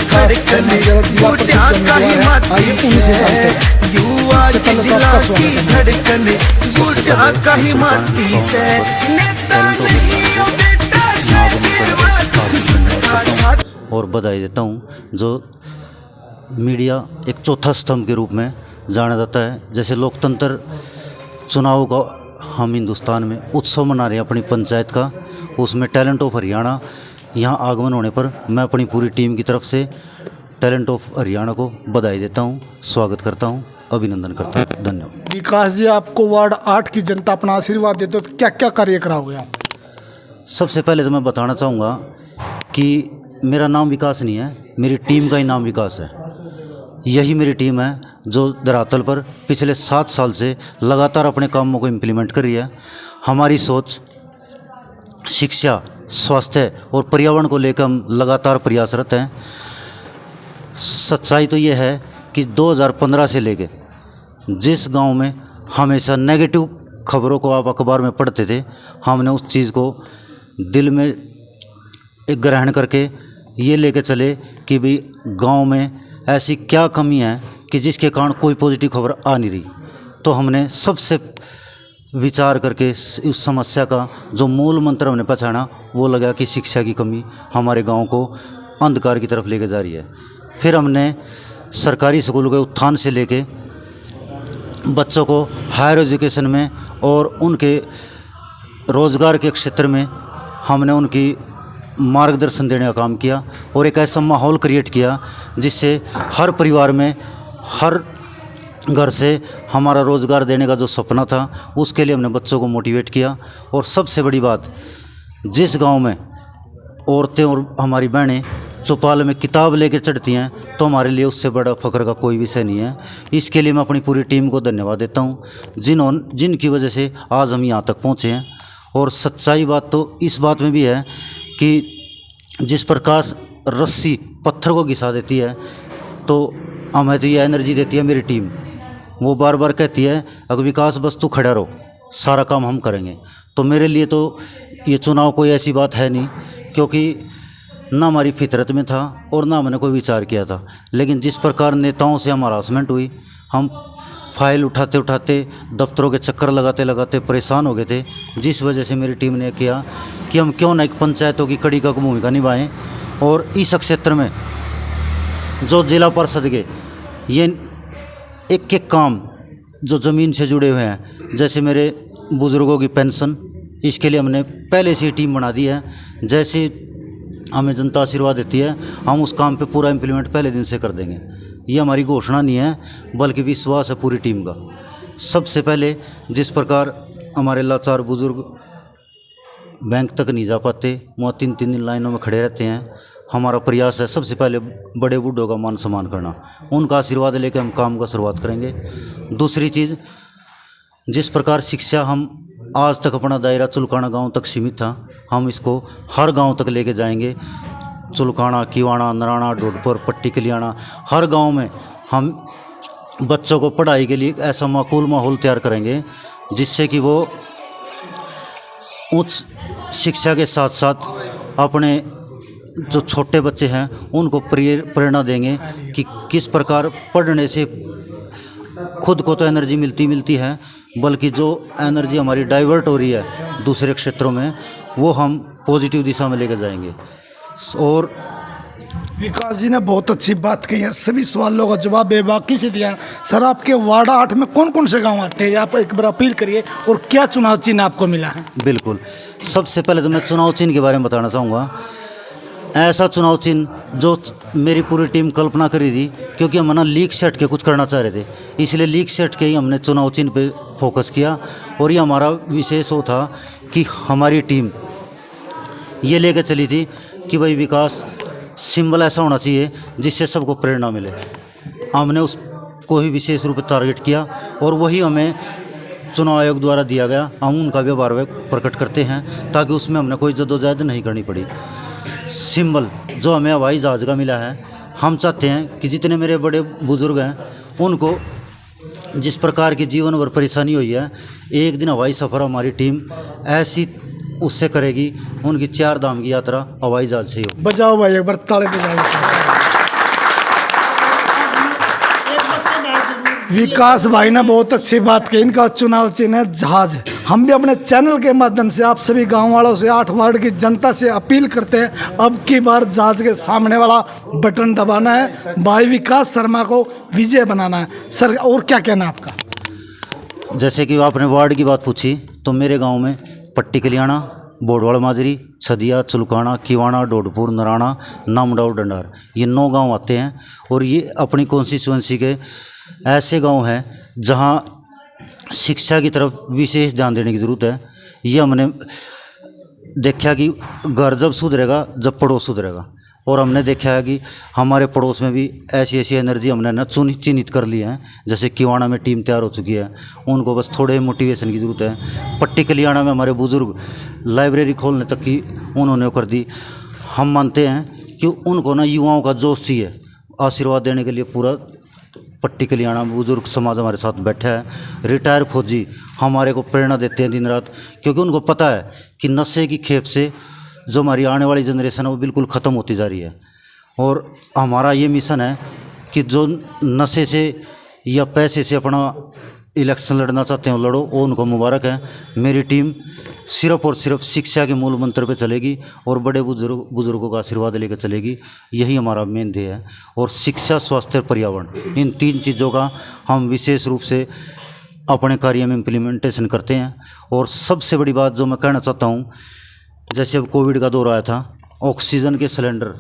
धड़कन बूटियां का ही माटी से, युवा की दिला की धड़कन बूटियां का ही माटी से। नेता नहीं हो बेटा और बधाई देता हूँ जो मीडिया एक चौथा स्तंभ के रूप में जाना जाता है। जैसे लोकतंत्र चुनाव का हम हिंदुस्तान में उत्सव मना रहे हैं अपनी पंचायत का, उसमें टैलेंट ऑफ हरियाणा यहाँ आगमन होने पर मैं अपनी पूरी टीम की तरफ से टैलेंट ऑफ हरियाणा को बधाई देता हूँ, स्वागत करता हूँ, अभिनंदन करता हूँ। धन्यवाद। विकास जी, आपको वार्ड 8 की जनता अपना आशीर्वाद देते हो तो क्या क्या कार्य कराओगे आप? सबसे पहले तो मैं बताना चाहूँगा कि मेरा नाम विकास नहीं है, मेरी टीम का ही नाम विकास है। यही मेरी टीम है जो धरातल पर पिछले 7 साल से लगातार अपने कामों को इम्प्लीमेंट कर रही है। हमारी सोच शिक्षा, स्वास्थ्य और पर्यावरण को लेकर हम लगातार प्रयासरत हैं। सच्चाई तो ये है कि 2015 से लेके जिस गांव में हमेशा नेगेटिव खबरों को आप अखबार में पढ़ते थे, हमने उस चीज़ को दिल में एक ग्रहण करके ये लेके चले कि भाई गांव में ऐसी क्या कमी है कि जिसके कारण कोई पॉजिटिव खबर आ नहीं रही। तो हमने सबसे विचार करके उस समस्या का जो मूल मंत्र हमने पहचाना वो लगा कि शिक्षा की कमी हमारे गांव को अंधकार की तरफ लेके जा रही है। फिर हमने सरकारी स्कूलों के उत्थान से लेके बच्चों को हायर एजुकेशन में और उनके रोज़गार के क्षेत्र में हमने उनकी मार्गदर्शन देने का काम किया और एक ऐसा माहौल क्रिएट किया जिससे हर परिवार में, हर घर से हमारा रोज़गार देने का जो सपना था उसके लिए हमने बच्चों को मोटिवेट किया। और सबसे बड़ी बात, जिस गांव में औरतें और हमारी बहनें चौपाल में किताब लेकर चढ़ती हैं तो हमारे लिए उससे बड़ा फ़ख्र का कोई विषय नहीं है। इसके लिए मैं अपनी पूरी टीम को धन्यवाद देता हूँ जिनकी वजह से आज हम यहाँ तक पहुँचे हैं। और सच्चाई बात तो इस बात में भी है कि जिस प्रकार रस्सी पत्थर को घिसा देती है तो हमें तो ये एनर्जी देती है मेरी टीम। वो बार बार कहती है अगर विकास बस तू खड़ा रहो, सारा काम हम करेंगे। तो मेरे लिए तो ये चुनाव कोई ऐसी बात है नहीं, क्योंकि ना हमारी फितरत में था और ना मैंने कोई विचार किया था। लेकिन जिस प्रकार नेताओं से हमारा हरासमेंट हुई, हम फाइल उठाते उठाते, दफ्तरों के चक्कर लगाते लगाते परेशान हो गए थे, जिस वजह से मेरी टीम ने किया कि हम क्यों ना एक पंचायतों की कड़ी का भूमिका निभाएं और इस क्षेत्र में जो जिला परिषद के ये एक एक काम जो ज़मीन से जुड़े हुए हैं, जैसे मेरे बुज़ुर्गों की पेंशन, इसके लिए हमने पहले से ही टीम बना दी है। जैसे हमें जनता आशीर्वाद देती है हम उस काम पे पूरा इम्प्लीमेंट पहले दिन से कर देंगे। ये हमारी घोषणा नहीं है बल्कि विश्वास है पूरी टीम का। सबसे पहले जिस प्रकार हमारे लाचार बुज़ुर्ग बैंक तक नहीं जा पाते, वहाँ 3-3 दिन लाइनों में खड़े रहते हैं, हमारा प्रयास है सबसे पहले बड़े बूढ़ों का मान सम्मान करना। उनका आशीर्वाद लेकर हम काम का शुरुआत करेंगे। दूसरी चीज़, जिस प्रकार शिक्षा हम आज तक अपना दायरा चुलकाना गांव तक सीमित था, हम इसको हर गांव तक लेके जाएंगे। चुलकाना, किवाना, नराना, ढोडपुर, पट्टी, कलियाना, हर गांव में हम बच्चों को पढ़ाई के लिए ऐसा माकूल माहौल तैयार करेंगे जिससे कि वो उच्च शिक्षा के साथ साथ अपने जो छोटे बच्चे हैं उनको प्रेरणा देंगे कि किस प्रकार पढ़ने से खुद को तो एनर्जी मिलती है, बल्कि जो एनर्जी हमारी डाइवर्ट हो रही है दूसरे क्षेत्रों में वो हम पॉजिटिव दिशा में लेकर जाएंगे। और विकास जी ने बहुत अच्छी बात कही है, सभी सवालों का जवाब बेबाकी से दिया। सर, आपके वार्ड 8 में कौन कौन से गांव आते हैं, आप एक बार अपील करिए, और क्या चुनाव चिन्ह आपको मिला है? बिल्कुल, सबसे पहले तो मैं चुनाव चिन्ह के बारे में बताना चाहूँगा। ऐसा चुनाव चिन्ह जो मेरी पूरी टीम कल्पना करी थी, क्योंकि हम ना लीक से हट के कुछ करना चाह रहे थे, इसलिए लीक से हट के ही हमने चुनाव चिन्ह पे फोकस किया। और ये हमारा विशेष वो था कि हमारी टीम ये लेकर चली थी कि भाई विकास सिंबल ऐसा होना चाहिए जिससे सबको प्रेरणा मिले। हमने उसको ही विशेष रूप से टारगेट किया और वही हमें चुनाव आयोग द्वारा दिया गया। हम उनका व्यवहार प्रकट करते हैं ताकि उसमें हमने कोई जद्दोजहद नहीं करनी पड़ी। सिंबल जो हमें हवाई जहाज़ का मिला है, हम चाहते हैं कि जितने मेरे बड़े बुज़ुर्ग हैं उनको जिस प्रकार की जीवन भर परेशानी हुई है, एक दिन हवाई सफ़र हमारी टीम ऐसी उससे करेगी, उनकी 4 धाम की यात्रा हवाई जहाज़ से ही हो। बजाओ भाई, एक बार ताली बजाओ। विकास भाई ने बहुत अच्छी बात की। इनका चुनाव चिन्ह है जहाज। हम भी अपने चैनल के माध्यम से आप सभी गांव वालों से 8 वार्ड की जनता से अपील करते हैं, अब की बार जहाज के सामने वाला बटन दबाना है, भाई विकास शर्मा को विजय बनाना है। सर और क्या कहना है आपका? जैसे कि आपने वार्ड की बात पूछी, तो मेरे गांव में पट्टी कलियाना, बोडवाड़ माजरी, छदिया, चुलकाना, किवाना, डोडपुर, नराना, नामडा और डंडार, ये 9 गांव आते हैं। और ये अपनी कॉन्स्टिट्यूंसी के ऐसे गांव हैं जहां शिक्षा की तरफ विशेष ध्यान देने की ज़रूरत है। ये हमने देखा कि घर जब सुधरेगा जब पड़ोस सुधरेगा, और हमने देखा है कि हमारे पड़ोस में भी ऐसी ऐसी एनर्जी हमने ना चिन्हित कर ली है। जैसे किवाना में टीम तैयार हो चुकी है, उनको बस थोड़े मोटिवेशन की ज़रूरत है। पट्टी कलियाना में हमारे बुज़ुर्ग लाइब्रेरी खोलने तक की उन्होंने कर दी। हम मानते हैं कि उनको ना युवाओं का जोश चाहिए। आशीर्वाद देने के लिए पूरा पट्टी कलियाना बुजुर्ग समाज हमारे साथ बैठा है। रिटायर फौजी हमारे को प्रेरणा देते हैं दिन रात, क्योंकि उनको पता है कि नशे की खेप से जो हमारी आने वाली जनरेशन है वो बिल्कुल ख़त्म होती जा रही है। और हमारा ये मिशन है कि जो नशे से या पैसे से अपना इलेक्शन लड़ना चाहते हैं वो लड़ो, वो उनको मुबारक है। मेरी टीम सिर्फ और सिर्फ शिक्षा के मूल मंत्र पे चलेगी और बड़े बुजुर्गों का आशीर्वाद लेकर चलेगी। यही हमारा मेन ध्येय है। और शिक्षा, स्वास्थ्य, पर्यावरण, इन 3 चीज़ों का हम विशेष रूप से अपने कार्य में इम्प्लीमेंटेशन करते हैं। और सबसे बड़ी बात जो मैं कहना चाहता हूँ, जैसे अब कोविड का दौर आया था, ऑक्सीजन के सिलेंडर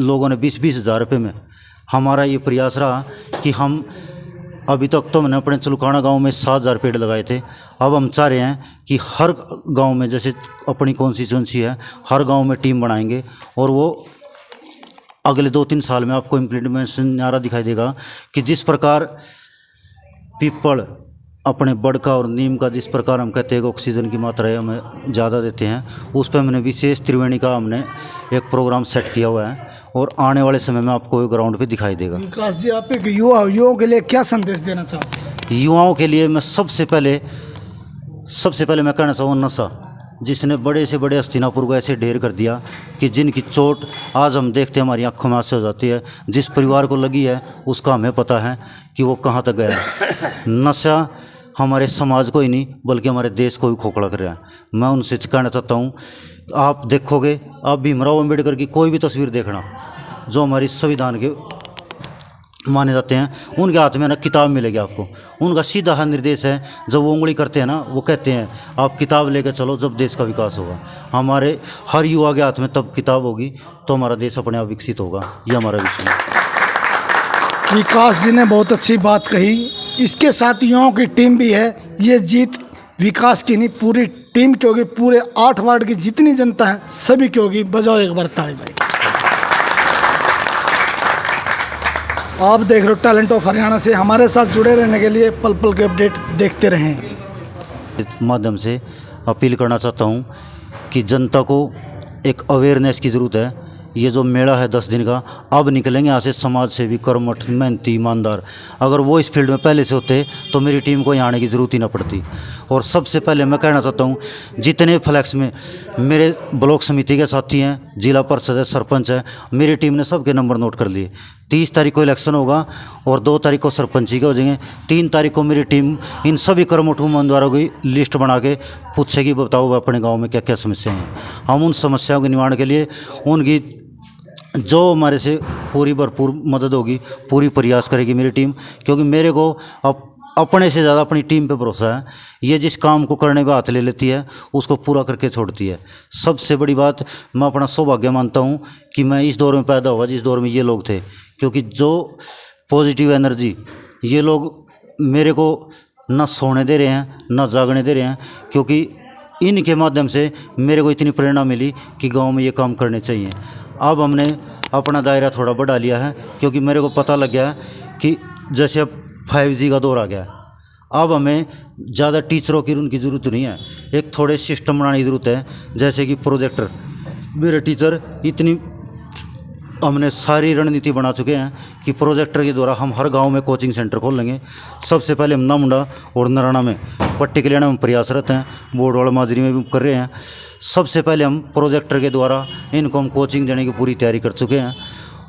लोगों ने 20-20 हज़ार रुपये में, हमारा ये प्रयास रहा कि हम अभी तक तो मैंने अपने चुलकाना गांव में 7,000 पेड़ लगाए थे। अब हम चाह रहे हैं कि हर गांव में, जैसे अपनी कॉन्स्टिट्यूंसी है, हर गांव में टीम बनाएंगे और वो अगले 2-3 साल में आपको इम्प्लीमेंटेशन नारा दिखाई देगा कि जिस प्रकार पीपल अपने बड़का और नीम का जिस प्रकार हम कहते हैं कि ऑक्सीजन की मात्रा है हमें ज़्यादा देते हैं, उस पर हमने विशेष त्रिवेणी का हमने एक प्रोग्राम सेट किया हुआ है और आने वाले समय में आपको ग्राउंड पे दिखाई देगा। विकास जी, आप एक युवाओं के लिए क्या संदेश देना चाहते हैं? युवाओं के लिए मैं सबसे पहले मैं कहना चाहूँ, नशा जिसने बड़े से बड़े हस्तिनापुर को ऐसे ढेर कर दिया कि जिनकी चोट आज हम देखते हैं हमारी आंखों में आंसू हो जाती है। जिस परिवार को लगी है उसका हमें पता है कि वो कहाँ तक गया है। नशा हमारे समाज को ही नहीं बल्कि हमारे देश को भी खोखला कर रहा है। मैं उनसे कहना चाहता हूँ, आप देखोगे, आप भीमराव अम्बेडकर की कोई भी तस्वीर देखना जो हमारी संविधान के माने जाते हैं, उनके हाथ में ना किताब मिलेगी आपको। उनका सीधा हाथ निर्देश है, जब वो उंगली करते हैं ना, वो कहते हैं आप किताब लेकर चलो जब देश का विकास होगा। हमारे हर युवा के हाथ में तब किताब होगी तो हमारा देश अपने आप विकसित होगा। ये हमारा विषय है। विकास जी ने बहुत अच्छी बात कही। इसके साथ युवाओं की टीम भी है। ये जीत विकास की नहीं, पूरी टीम की होगी। पूरे 8 वार्ड की जितनी जनता है सभी की होगी। बजाओ एक बार ताली भाई। आप देख रहे हो टैलेंट ऑफ हरियाणा से। हमारे साथ जुड़े रहने के लिए पल पल के अपडेट देखते रहें। माध्यम से अपील करना चाहता हूँ कि जनता को एक अवेयरनेस की ज़रूरत है। ये जो मेला है 10 दिन का, अब निकलेंगे यहाँ से समाज सेवी, कर्मठ, मेहनती, ईमानदार। अगर वो इस फील्ड में पहले से होते तो मेरी टीम को यहाँ आने की ज़रूरत ही ना पड़ती। और सबसे पहले मैं कहना चाहता हूँ, जितने फ्लैक्स में मेरे ब्लॉक समिति के साथी हैं, जिला परिषद है, सरपंच है, मेरी टीम ने सबके नंबर नोट कर लिए। 30 तारीख को इलेक्शन होगा और 2 तारीख को सरपंची के हो जाएंगे। 3 तारीख को मेरी टीम इन सभी कर्मठ उम्मीदवारों की लिस्ट बना के पूछेगी, बताओ अपने गाँव में क्या क्या समस्याएँ हैं। हम उन समस्याओं के निवारण के लिए उनकी जो हमारे से पूरी भरपूर मदद होगी, पूरी प्रयास करेगी मेरी टीम। क्योंकि मेरे को अपने से ज़्यादा अपनी टीम पे भरोसा है। ये जिस काम को करने पे हाथ ले लेती है उसको पूरा करके छोड़ती है। सबसे बड़ी बात, मैं अपना सौभाग्य मानता हूँ कि मैं इस दौर में पैदा हुआ जिस दौर में ये लोग थे। क्योंकि जो पॉजिटिव एनर्जी ये लोग मेरे को ना सोने दे रहे हैं ना जागने दे रहे हैं, क्योंकि इनके माध्यम से मेरे को इतनी प्रेरणा मिली कि गाँव में ये काम करने चाहिए। अब हमने अपना दायरा थोड़ा बढ़ा लिया है, क्योंकि मेरे को पता लग गया है कि जैसे अब 5G का दौर आ गया है, अब हमें ज़्यादा टीचरों की उनकी ज़रूरत नहीं है। एक थोड़े सिस्टम बनाने की ज़रूरत है, जैसे कि प्रोजेक्टर। मेरे टीचर इतनी, हमने सारी रणनीति बना चुके हैं कि प्रोजेक्टर के द्वारा हम हर गांव में कोचिंग सेंटर खोल लेंगे। सबसे पहले हम नामुंडा और नराना में, पट्टी कल्याण में प्रयासरत हैं, बोडवाड़ माजरी में भी कर रहे हैं। सबसे पहले हम प्रोजेक्टर के द्वारा इनको हम कोचिंग देने की पूरी तैयारी कर चुके हैं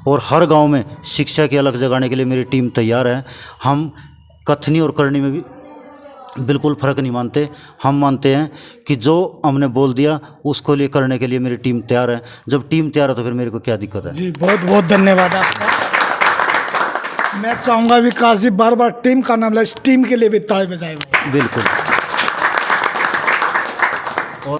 और हर गांव में शिक्षा की अलग जगाने के लिए मेरी टीम तैयार है। हम कथनी और करनी में भी बिल्कुल फ़र्क नहीं मानते। हम मानते हैं कि जो हमने बोल दिया उसको लिए करने के लिए मेरी टीम तैयार है। जब टीम तैयार है तो फिर मेरे को क्या दिक्कत है। जी बहुत बहुत धन्यवाद आपका। मैं चाहूँगा विकास जी बार बार टीम का नाम ले, टीम के लिए भी ताली बजाएं। बिल्कुल।